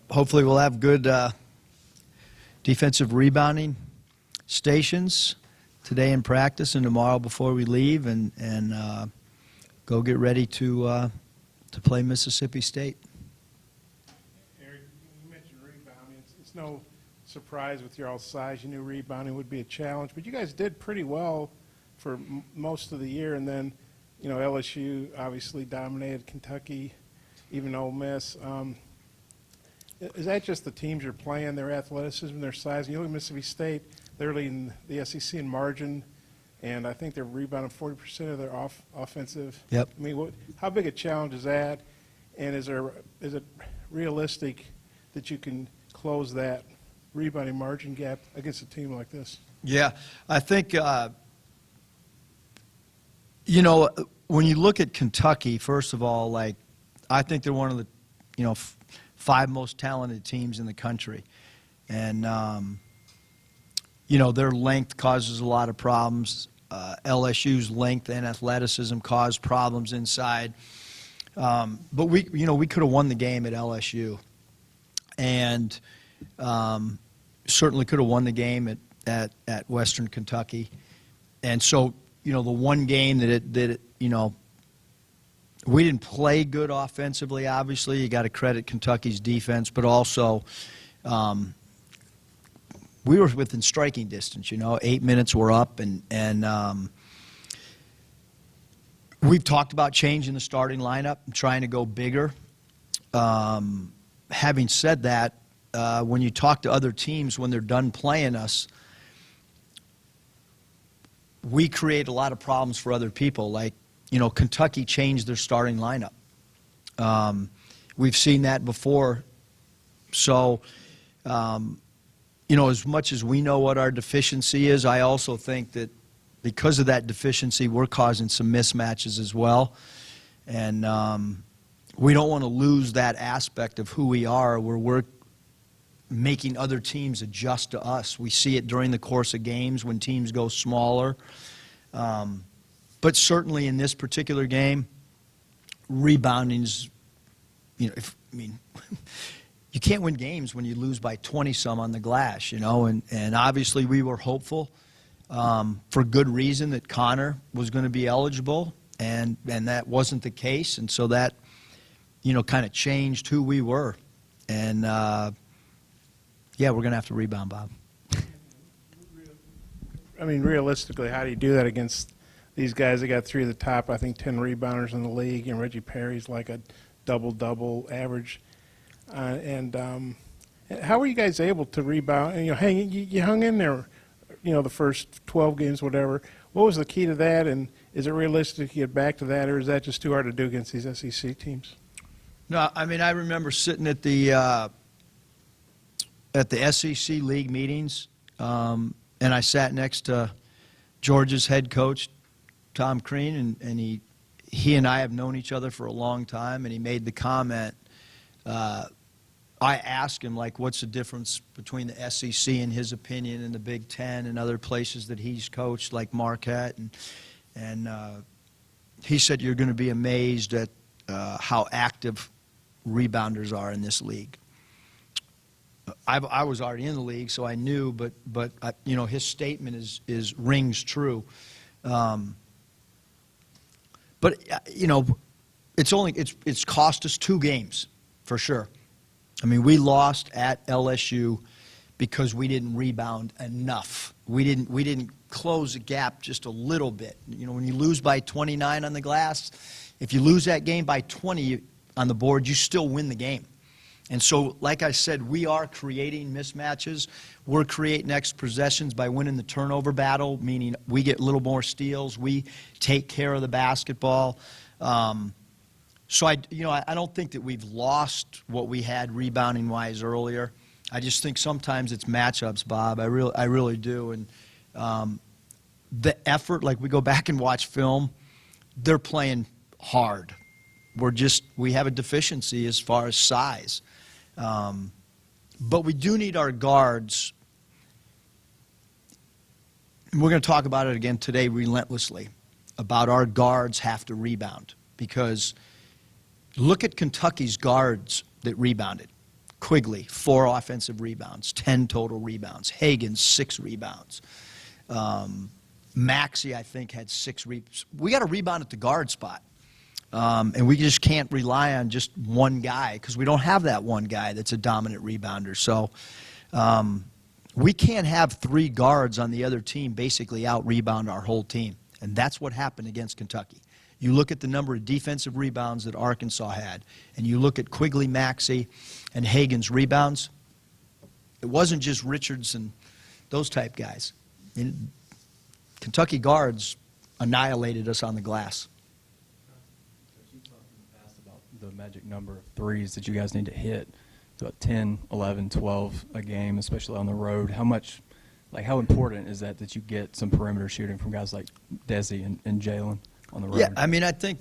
Hopefully we'll have good defensive rebounding stations today in practice and tomorrow before we leave, and go get ready to play Mississippi State. Eric, you mentioned rebounding. It's no surprise with your all size. You knew rebounding would be a challenge, but you guys did pretty well for most of the year, and then, you know, LSU obviously dominated Kentucky, even Ole Miss. Is that just the teams you're playing, their athleticism, their size? You look at Mississippi State, they're leading the SEC in margin, and I think they're rebounding 40% of their offensive. Yep. I mean, how big a challenge is that? And is it realistic that you can close that rebounding margin gap against a team like this? Yeah, I think, you know, when you look at Kentucky, first of all, like, I think they're one of the, you know, 5 most talented teams in the country. And, you know, their length causes a lot of problems. LSU's length and athleticism cause problems inside. But we could have won the game at LSU. And certainly could have won the game at Western Kentucky. And so, you know, the one game that you know, we didn't play good offensively, obviously. You got to credit Kentucky's defense, but also we were within striking distance, you know. 8 minutes were up, and we've talked about changing the starting lineup and trying to go bigger. Having said that, when you talk to other teams when they're done playing us, we create a lot of problems for other people. Like, you know, Kentucky changed their starting lineup. We've seen that before. So, you know, as much as we know what our deficiency is, I also think that because of that deficiency, we're causing some mismatches as well. And we don't want to lose that aspect of who we are, where we're making other teams adjust to us. We see it during the course of games when teams go smaller. But certainly in this particular game, rebounding's, you know, you can't win games when you lose by 20-some on the glass, you know, and obviously we were hopeful for good reason that Connor was going to be eligible, and that wasn't the case, and so that, you know, kind of changed who we were. And, yeah, we're going to have to rebound, Bob. I mean, realistically, how do you do that against these guys? They got 3 of the top, I think, 10 rebounders in the league, and Reggie Perry's like a double-double average. How were you guys able to rebound? And, you know, you hung in there, you know, the first 12 games, whatever. What was the key to that, and is it realistic to get back to that, or is that just too hard to do against these SEC teams? No, I mean, I remember sitting at the SEC league meetings, and I sat next to Georgia's head coach, Tom Crean, and he and I have known each other for a long time, and he made the comment. I asked him, like, what's the difference between the SEC, in his opinion, and the Big Ten and other places that he's coached, like Marquette, and he said, you're going to be amazed at how active rebounders are in this league. I was already in the league, so I knew, but you know, his statement rings true. But you know, it's cost us 2 games for sure. I mean, we lost at LSU because we didn't rebound enough. We didn't close the gap just a little bit. You know, when you lose by 29 on the glass, if you lose that game by 20 on the board, you still win the game. And so, like I said, we are creating mismatches. We're creating extra possessions by winning the turnover battle, meaning we get a little more steals. We take care of the basketball. So I don't think that we've lost what we had rebounding-wise earlier. I just think sometimes it's matchups, Bob. I really do. And the effort, like we go back and watch film, they're playing hard. We have a deficiency as far as size. But we do need our guards. And we're going to talk about it again today relentlessly, about our guards have to rebound. Because look at Kentucky's guards that rebounded. Quigley, 4 offensive rebounds, 10 total rebounds. Hagan, 6 rebounds. Maxey, I think, had 6 rebounds. We got a rebound at the guard spot. And we just can't rely on just one guy because we don't have that one guy that's a dominant rebounder. So we can't have 3 guards on the other team basically out-rebound our whole team. And that's what happened against Kentucky. You look at the number of defensive rebounds that Arkansas had, and you look at Quigley, Maxey, and Hagan's rebounds, it wasn't just Richards and those type guys. Kentucky guards annihilated us on the glass. You talked in the past about the magic number of threes that you guys need to hit. It's about 10, 11, 12 a game, especially on the road. How important is that you get some perimeter shooting from guys like Desi and Jalen on the road? Yeah, I mean, I think,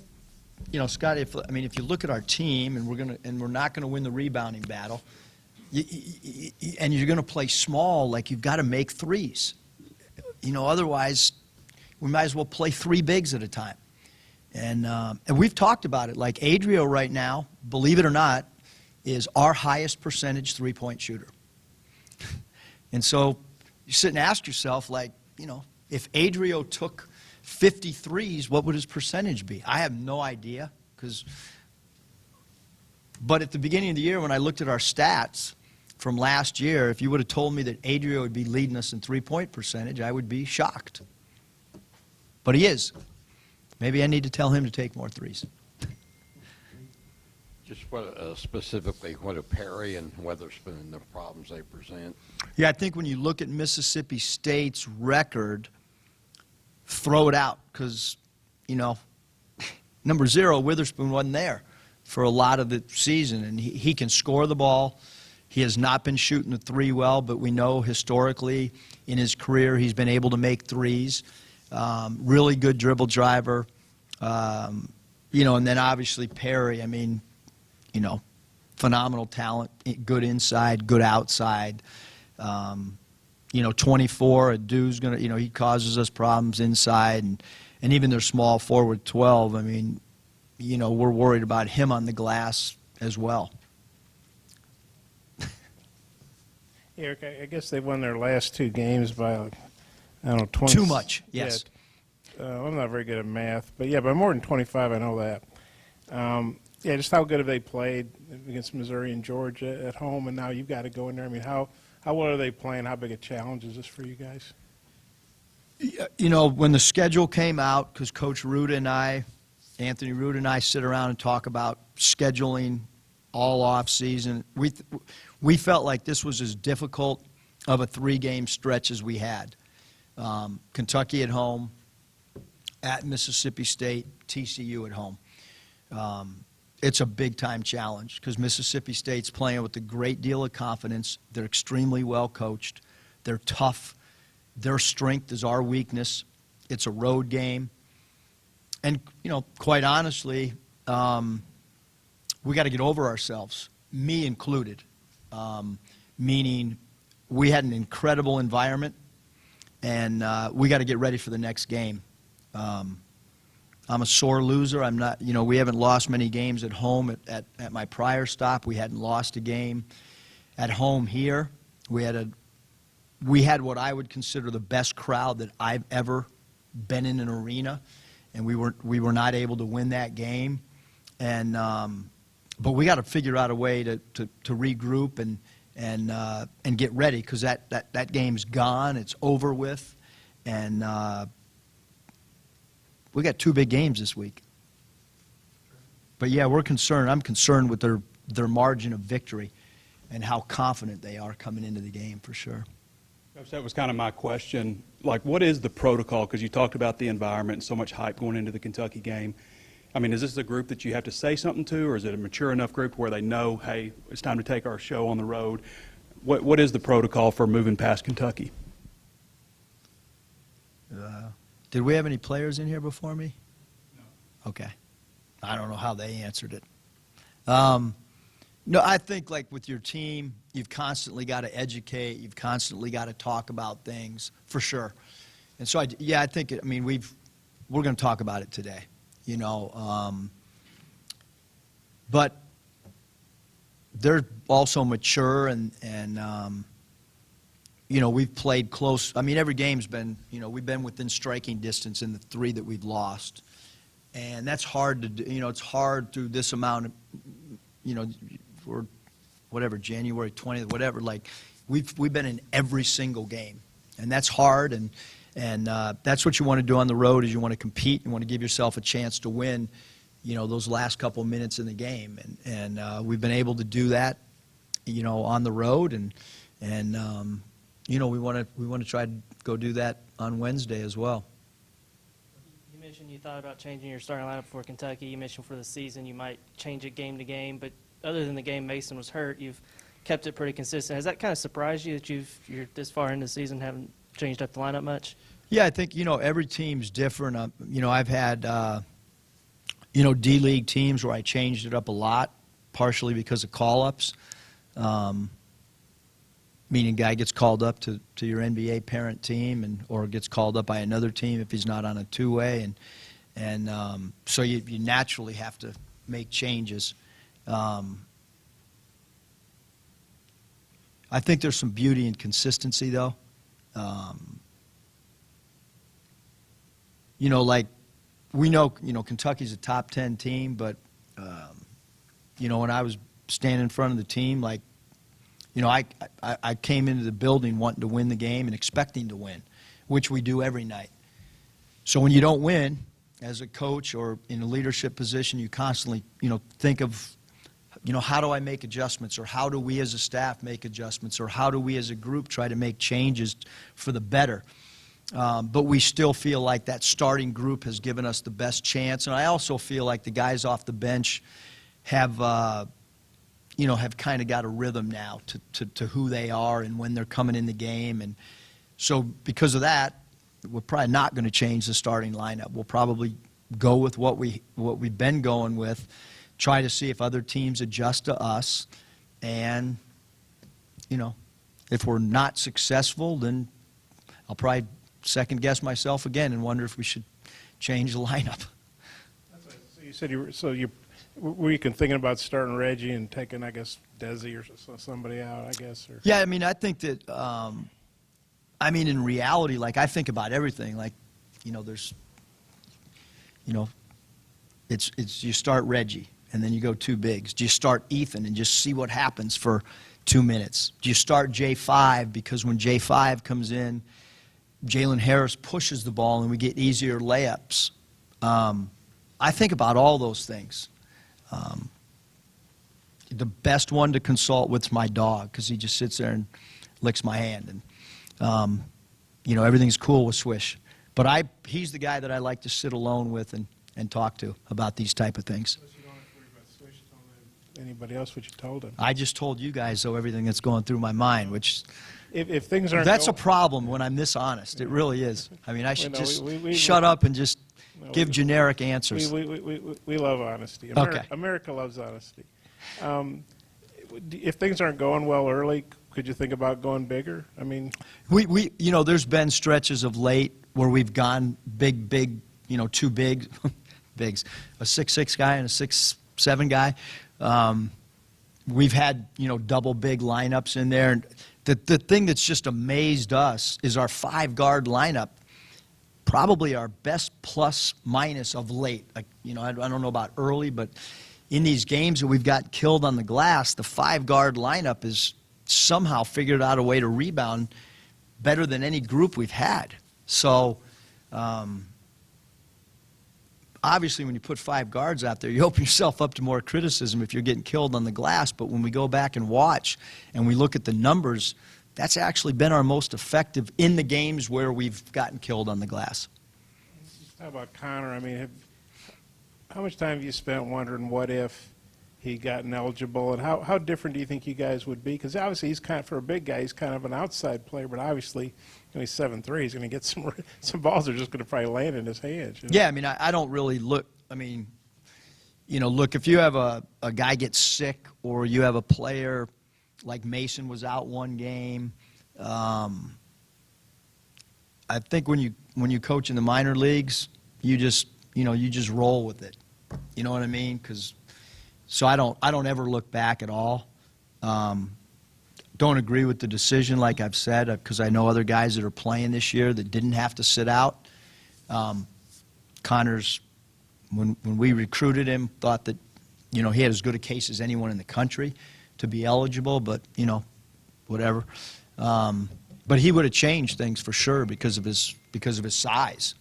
Scotty, if you look at our team and we're not going to win the rebounding battle, and you're going to play small, like you've got to make threes. Otherwise, we might as well play 3 bigs at a time. And we've talked about it. Like Adrio right now, believe it or not, is our highest percentage three-point shooter. And so you sit and ask yourself, if Adrio took 53s, what would his percentage be? I have no idea. But at the beginning of the year, when I looked at our stats from last year, if you would have told me that Adrio would be leading us in three-point percentage, I would be shocked. But he is. Maybe I need to tell him to take more threes. Just specifically, what do Perry and Weatherspoon and the problems they present? Yeah, I think when you look at Mississippi State's record, throw it out because, number 0, Witherspoon wasn't there for a lot of the season, and he can score the ball. He has not been shooting the 3 well, but we know historically in his career he's been able to make threes. Really good dribble driver. And then obviously Perry, phenomenal talent, good inside, good outside. 24, Adu's going to, he causes us problems inside. And even their small forward 12, we're worried about him on the glass as well. Eric, I guess they won their last 2 games by, 20. Too much, yes. Yeah, I'm not very good at math, but by more than 25, I know that. Just how good have they played against Missouri and Georgia at home, and now you've got to go in there. How well are they playing? How big a challenge is this for you guys? When the schedule came out, because Coach Ruda and Anthony Ruda and I sit around and talk about scheduling all off season, we felt like this was as difficult of a 3-game stretch as we had. Kentucky at home, at Mississippi State, TCU at home. It's a big-time challenge because Mississippi State's playing with a great deal of confidence. They're extremely well coached. They're tough. Their strength is our weakness. It's a road game. And, quite honestly, we got to get over ourselves, me included, meaning we had an incredible environment, and we got to get ready for the next game. I'm a sore loser. I'm not, we haven't lost many games at home. At my prior stop, we hadn't lost a game. At home here, we had what I would consider the best crowd that I've ever been in an arena, and we were not able to win that game. And but we got to figure out a way to regroup and get ready because that game's gone. It's over with, and we got 2 big games this week. But yeah, we're concerned. I'm concerned with their margin of victory and how confident they are coming into the game for sure. Coach, that was kind of my question. What is the protocol? Because you talked about the environment and so much hype going into the Kentucky game. Is this a group that you have to say something to, or is it a mature enough group where they know, hey, it's time to take our show on the road? What is the protocol for moving past Kentucky? Did we have any players in here before me? No. Okay. I don't know how they answered it. No, I think with your team, you've constantly got to educate. You've constantly got to talk about things for sure. And so, I think we're going to talk about it today. But they're also mature you know, we've played close. I mean, every game's been, you know, we've been within striking distance in the 3 that we've lost. And that's hard to do. You know, it's hard through this amount of, you know, for whatever, January 20th, whatever. Like, we've been in every single game. And that's hard. And that's what you want to do on the road is you want to compete. You want to give yourself a chance to win, you know, those last couple minutes in the game. And we've been able to do that, you know, on the road. And you know, we want to try to go do that on Wednesday as well. You mentioned you thought about changing your starting lineup for Kentucky. You mentioned for the season you might change it game to game, but other than the game Mason was hurt, you've kept it pretty consistent. Has that kind of surprised you that you're this far into the season haven't changed up the lineup much? Yeah, I think, you know, every team's different. You know, I've had, you know, D-League teams where I changed it up a lot, partially because of call-ups. Meaning guy gets called up to your NBA parent team or gets called up by another team if he's not on a two-way. And so you naturally have to make changes. I think there's some beauty in consistency, though. You know, like, we know, you know, Kentucky's a top 10 team, but, you know, when I was standing in front of the team, like, you know, I came into the building wanting to win the game and expecting to win, which we do every night. So when you don't win, as a coach or in a leadership position, you constantly, you know, think of, you know, how do I make adjustments, or how do we as a staff make adjustments, or how do we as a group try to make changes for the better. But we still feel like that starting group has given us the best chance. And I also feel like the guys off the bench have, you know, have kind of got a rhythm now to who they are and when they're coming in the game. And so because of that, we're probably not going to change the starting lineup. We'll probably go with what we've been going with, try to see if other teams adjust to us. And, you know, if we're not successful, then I'll probably second guess myself again and wonder if we should change the lineup. So you said were you thinking about starting Reggie and taking, I guess, Desi or somebody out, I guess? Or? Yeah, I mean, I think that, I mean, in reality, like, I think about everything. Like, you know, there's, you know, it's you start Reggie, and then you go 2 bigs. Do you start Ethan and just see what happens for 2 minutes? Do you start J5 because when J5 comes in, Jalen Harris pushes the ball and we get easier layups? I think about all those things. The best one to consult with is my dog, because he just sits there and licks my hand. And, you know, everything's cool with Swish. But he's the guy that I like to sit alone with and talk to about these type of things. So you don't have to worry about Swish telling anybody else what you told him. I just told you guys, though, everything that's going through my mind, which If things aren't that's a going, problem when I'm this honest. It really is. I mean, I should no, just we- shut up and just No, give we- generic answers. we love honesty. Okay. America loves honesty. If things aren't going well early, could you think about going bigger? I mean, We you know, there's been stretches of late where we've gone big, you know, 2 bigs, a 6'6" guy and a 6'7" guy. We've had, you know, double big lineups in there. And the thing that's just amazed us is our 5-guard lineup, probably our best plus minus of late. Like, you know, I don't know about early, but in these games that we've got killed on the glass, the 5-guard lineup has somehow figured out a way to rebound better than any group we've had. So, obviously, when you put 5 guards out there, you open yourself up to more criticism if you're getting killed on the glass. But when we go back and watch and we look at the numbers, that's actually been our most effective in the games where we've gotten killed on the glass. how about Connor? I mean, how much time have you spent wondering what if he gotten eligible, and how different do you think you guys would be? Because obviously he's kind of, for a big guy, he's kind of an outside player, but obviously, you know, he's 7'3", he's going to get some balls that are just going to probably land in his hands. You know? Yeah, I mean, I don't really look, I mean, you know, look, if you have a guy get sick or you have a player like Mason was out one game, I think when you coach in the minor leagues, you just roll with it. You know what I mean? So I don't ever look back at all. Don't agree with the decision, like I've said, because I know other guys that are playing this year that didn't have to sit out. Connor's, when we recruited him, thought that, he had as good a case as anyone in the country to be eligible, but, whatever. But he would have changed things for sure because of his size.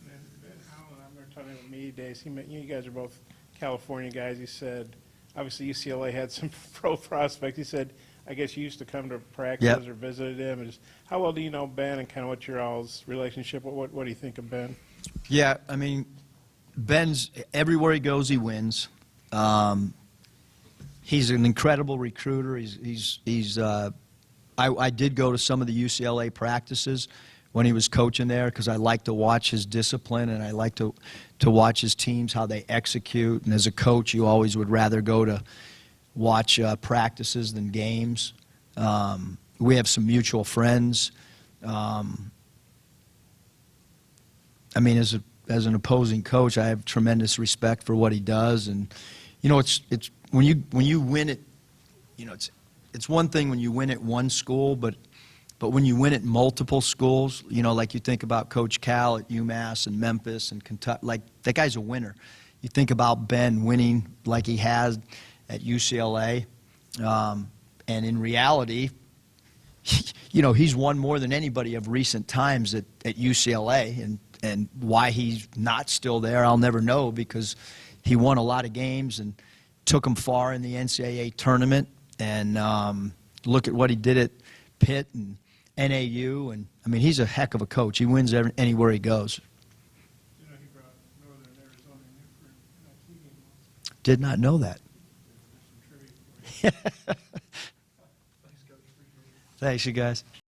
And then Ben Howland, I remember talking about media days, you guys are both California guys, he said, obviously UCLA had some pro prospects, he said, I guess you used to come to practices Yep. or visited him. And just, how well do you know Ben and kind of what's your all's relationship? What do you think of Ben? Yeah, I mean, Ben's, everywhere he goes, he wins. He's an incredible recruiter. I did go to some of the UCLA practices when he was coaching there because I like to watch his discipline and I like to watch his teams, how they execute. And as a coach, you always would rather go to watch practices than games. We have some mutual friends. I mean, as an opposing coach, I have tremendous respect for what he does, and it's when you win it, it's one thing when you win at one school, but when you win at multiple schools, like you think about Coach Cal at UMass and Memphis and Kentucky, like that guy's a winner. You think about Ben winning like he has at UCLA, and in reality, he's won more than anybody of recent times at UCLA, and why he's not still there, I'll never know, because he won a lot of games and took them far in the NCAA tournament, and look at what he did at Pitt and NAU, and I mean, he's a heck of a coach. He wins anywhere he goes. He brought Northern Arizona in for an NIT game once. Did not know that. There's some trivia for you. Thanks, you guys.